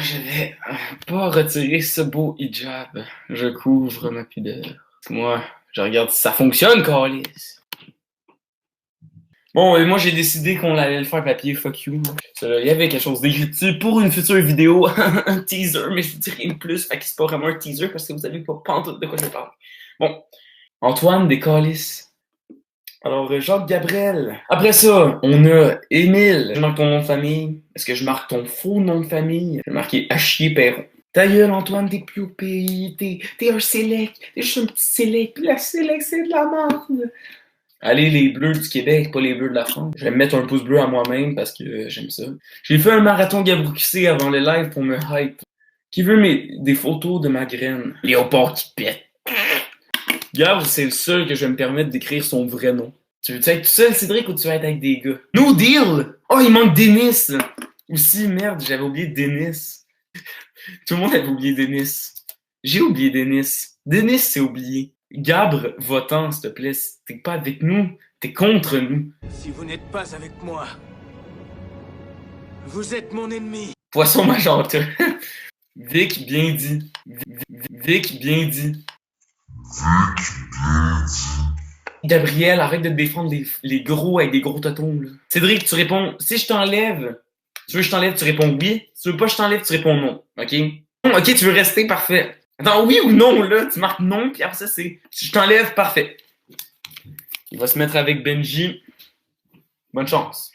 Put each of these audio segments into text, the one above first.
Je vais pas retirer ce beau hijab. Je couvre ma pudeur. Moi, je regarde si ça fonctionne, câlisse. Bon, et moi j'ai décidé qu'on allait le faire papier, fuck you. Il y avait quelque chose d'écrit dessus pour une future vidéo, un teaser, mais je vous dis rien de plus, fait que c'est pas vraiment un teaser parce que vous avez pas pantoute de quoi je parle. Bon, Antoine des câlisses. Alors, Jacques Gabriel. Après ça, on a Émile. Je marque ton nom de famille. Est-ce que je marque ton faux nom de famille? Je vais marquer Achier Perron. Ta gueule, Antoine, t'es plus au pays. T'es un select. T'es juste un petit select. Puis la select, c'est de la merde. Allez, les bleus du Québec, pas les bleus de la France. Je vais me mettre un pouce bleu à moi-même parce que j'aime ça. J'ai fait un marathon Gabrouxé avant le live pour me hype. Qui veut des photos de ma graine? Léopard qui pète. Gab, c'est le seul que je vais me permettre d'écrire son vrai nom. Tu veux-tu être tout seul, Cédric, ou tu vas être avec des gars? No deal! Oh, il manque Denis! Aussi, merde, j'avais oublié Denis. Tout le monde avait oublié Denis. J'ai oublié Denis. Denis, c'est oublié. Gabre, va-t'en, s'il te plaît. T'es pas avec nous, t'es contre nous. Si vous n'êtes pas avec moi, vous êtes mon ennemi. Poisson magenta. Vic, bien dit. Vic, bien dit. Gabriel, arrête de te défendre les gros avec des gros totons, là. Cédric, tu réponds, si je t'enlève, tu veux que je t'enlève, tu réponds oui. Si tu veux pas que je t'enlève, tu réponds non. OK? OK, tu veux rester, parfait. Attends, oui ou non, là? Tu marques non, puis après ça, c'est si je t'enlève, parfait. Il va se mettre avec Benji. Bonne chance.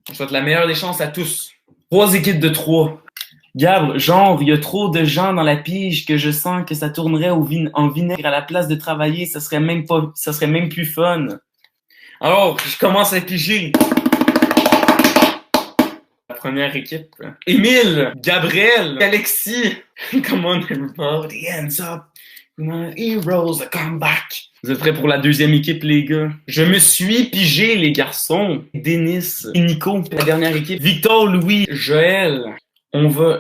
Je souhaite la meilleure des chances à tous. 3 équipes de 3. Gab, genre, il y a trop de gens dans la pige que je sens que ça tournerait en vinaigre à la place de travailler, ça serait même plus fun. Alors, je commence à piger. La première équipe. Émile, Gabriel, Alexis. Come on, everybody, hands up. Come on, heroes, a comeback. Vous êtes prêts pour la deuxième équipe, les gars? Je me suis pigé, les garçons. Denis et Nico, la dernière équipe. Victor, Louis, Joël.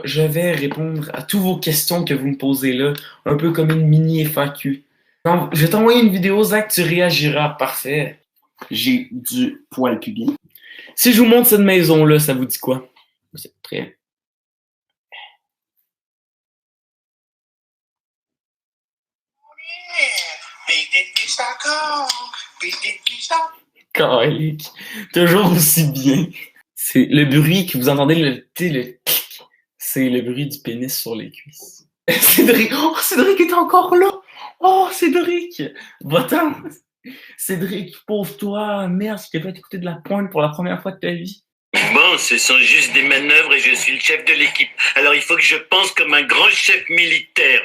Je vais répondre à toutes vos questions que vous me posez là, un peu comme une mini FAQ. Donc, je vais t'envoyer une vidéo, Zach, tu réagiras. Parfait. J'ai du poil pubien. Si je vous montre cette maison-là, ça vous dit quoi? Vous êtes prêts? Calique. Toujours aussi bien. C'est le bruit que vous entendez, le clic. C'est le bruit du pénis sur les cuisses. Cédric! Oh, Cédric est encore là! Oh, Cédric! Va-t'en! Cédric, pauvre toi! Merde, je t'ai pas écouté de la pointe pour la première fois de ta vie. Bon, ce sont juste des manœuvres et je suis le chef de l'équipe. Alors il faut que je pense comme un grand chef militaire.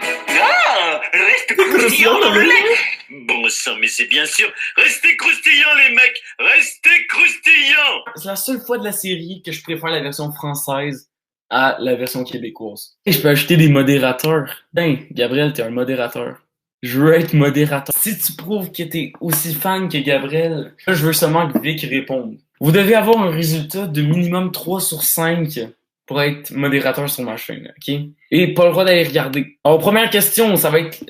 Ah! Reste croustillant dans le lait! Bon sang, mais c'est bien sûr. Restez croustillants, les mecs! Restez croustillants! C'est la seule fois de la série que je préfère la version française à la version québécoise. Et je peux ajouter des modérateurs. Ben, Gabriel, t'es un modérateur. Je veux être modérateur. Si tu prouves que t'es aussi fan que Gabriel, je veux seulement que Vic réponde. Vous devez avoir un résultat de minimum 3 sur 5 pour être modérateur sur ma chaîne, ok? Et pas le droit d'aller regarder. Alors, première question, ça va être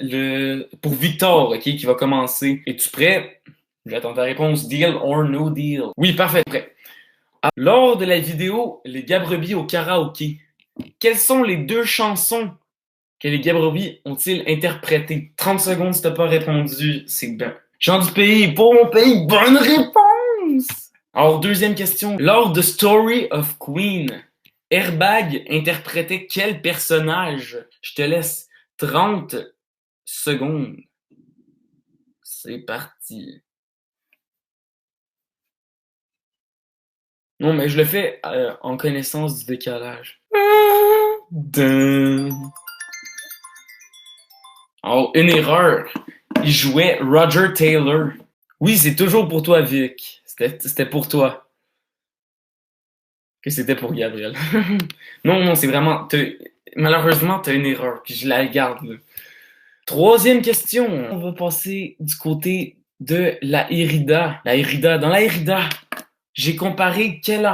pour Victor, ok, qui va commencer. Es-tu prêt? J'attends ta réponse. Deal or no deal? Oui, parfait, prêt. Lors de la vidéo Les Gabrebis au karaoké, quelles sont les 2 chansons que les Gabrebis ont-ils interprétées? 30 secondes si t'as pas répondu, c'est bien. Jean du pays, pour mon pays, bonne réponse! Alors, deuxième question. Lors de Story of Queen, Airbag interprétait quel personnage? Je te laisse 30 secondes. C'est parti. Non, mais je le fais en connaissance du décalage. Alors, une erreur. Il jouait Roger Taylor. Oui, c'est toujours pour toi, Vic. C'était pour toi. Que c'était pour Gabriel. Non, c'est vraiment... Malheureusement, t'as une erreur, puis je la garde, là. Troisième question. On va passer du côté de la Irida. Dans la Irida, j'ai comparé quelle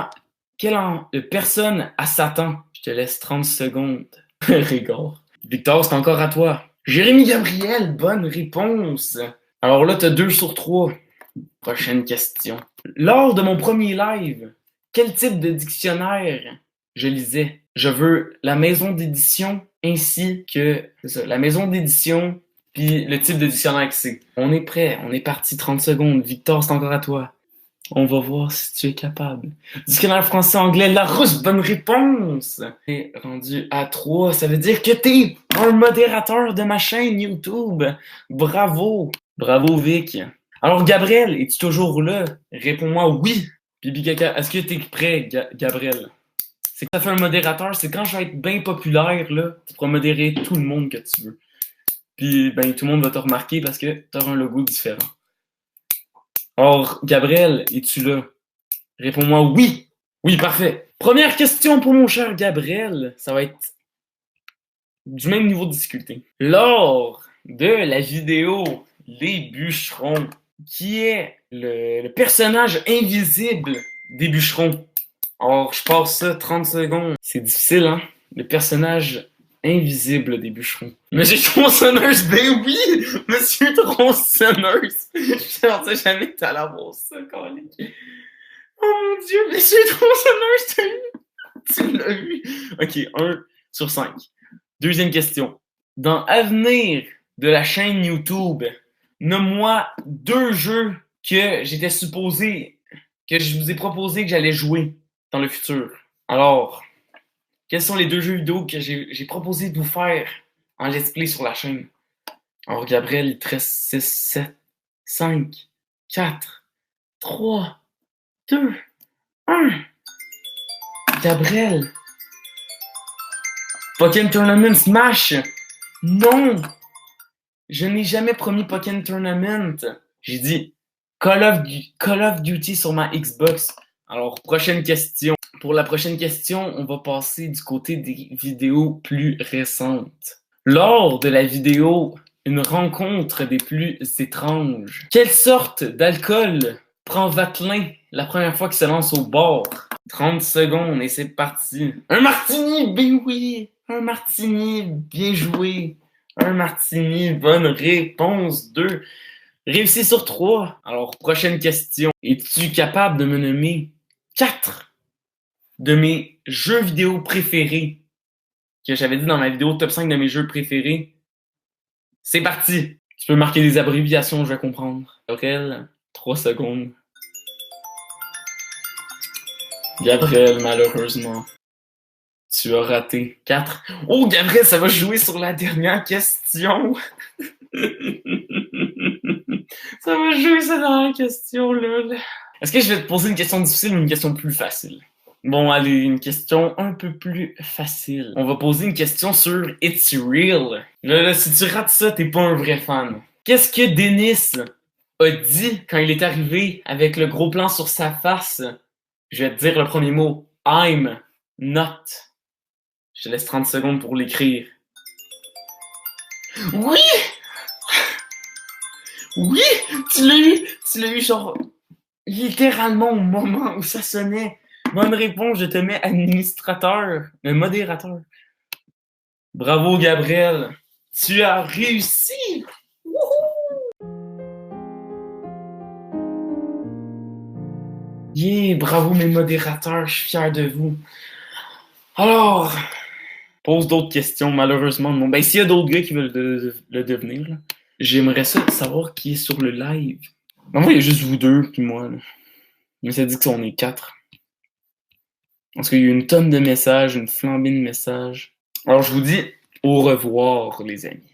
personne à Satan. Je te laisse 30 secondes. Rigole. Victor, c'est encore à toi. Jérémy Gabriel, bonne réponse. Alors là, t'as 2 sur 3. Prochaine question. Lors de mon premier live, quel type de dictionnaire je lisais. Je veux la maison d'édition ainsi que la maison d'édition puis le type de dictionnaire que c'est. On est prêt, on est parti 30 secondes. Victor, c'est encore à toi. On va voir si tu es capable. Dictionnaire français-anglais, Larousse, bonne réponse! T'es rendu à 3, ça veut dire que t'es un modérateur de ma chaîne YouTube. Bravo! Bravo, Vic. Alors, Gabriel, es-tu toujours là? Réponds-moi oui. Bibi Caca, est-ce que t'es prêt, Gabriel? C'est que ça fait un modérateur, c'est quand je vais être bien populaire, là, tu pourras modérer tout le monde que tu veux. Puis, ben, tout le monde va te remarquer parce que t'auras un logo différent. Or, Gabriel, es-tu là? Réponds-moi oui. Oui, parfait. Première question pour mon cher Gabriel. Ça va être du même niveau de difficulté. Lors de la vidéo Les Bûcherons, qui est le personnage invisible des bûcherons. Or, je passe ça 30 secondes. C'est difficile, hein? Le personnage invisible des bûcherons. Monsieur Tronçonneuse, ben oui! Monsieur Tronçonneuse! Je pensais jamais que t'allais avoir ça, colique. Oh mon Dieu, Monsieur Tronçonneuse, tu l'as eu! Ok, 1 sur 5. Deuxième question. Dans Avenir de la chaîne YouTube, nomme-moi 2 jeux que j'étais supposé, que je vous ai proposé que j'allais jouer dans le futur. Alors, quels sont les 2 jeux vidéo que j'ai proposé de vous faire en let's play sur la chaîne? Alors, Gabriel, il te reste 6, 7, 5, 4, 3, 2, 1. Gabriel. Pokémon Tournament Smash. Non. Je n'ai jamais promis Pokémon Tournament. J'ai dit Call of Duty sur ma Xbox. Alors, prochaine question. Pour la prochaine question, on va passer du côté des vidéos plus récentes. Lors de la vidéo Une rencontre des plus étranges, quelle sorte d'alcool prend Vatelin la première fois qu'il se lance au bar? 30 secondes et c'est parti. Un martini, ben oui! Un martini, bien joué. Un martini, bonne réponse. 2. Réussi sur 3. Alors, prochaine question. Es-tu capable de me nommer 4 de mes jeux vidéo préférés que j'avais dit dans ma vidéo top 5 de mes jeux préférés? C'est parti! Tu peux marquer des abréviations, je vais comprendre. Gabriel, 3 secondes. Gabriel, malheureusement, tu as raté 4. Oh, Gabriel, ça va jouer sur la dernière question. Ça va jouer sur la dernière question, là. Est-ce que je vais te poser une question difficile ou une question plus facile? Bon, allez, une question un peu plus facile. On va poser une question sur It's Real. Là, si tu rates ça, t'es pas un vrai fan. Qu'est-ce que Dennis a dit quand il est arrivé avec le gros plan sur sa face? Je vais te dire le premier mot. I'm not. Je te laisse 30 secondes pour l'écrire. Oui! Oui! Tu l'as eu genre littéralement au moment où ça sonnait. Bonne réponse, je te mets administrateur, modérateur. Bravo, Gabriel. Tu as réussi! Yeah, bravo mes modérateurs, je suis fier de vous. Alors, pose d'autres questions, malheureusement non. Ben, s'il y a d'autres gars qui veulent le devenir, là, j'aimerais ça savoir qui est sur le live. Ben, moi, il y a juste vous deux, puis moi. Là. Mais ça dit qu'on est 4. Parce qu'il y a eu une tonne de messages, une flambée de messages. Alors, je vous dis au revoir, les amis.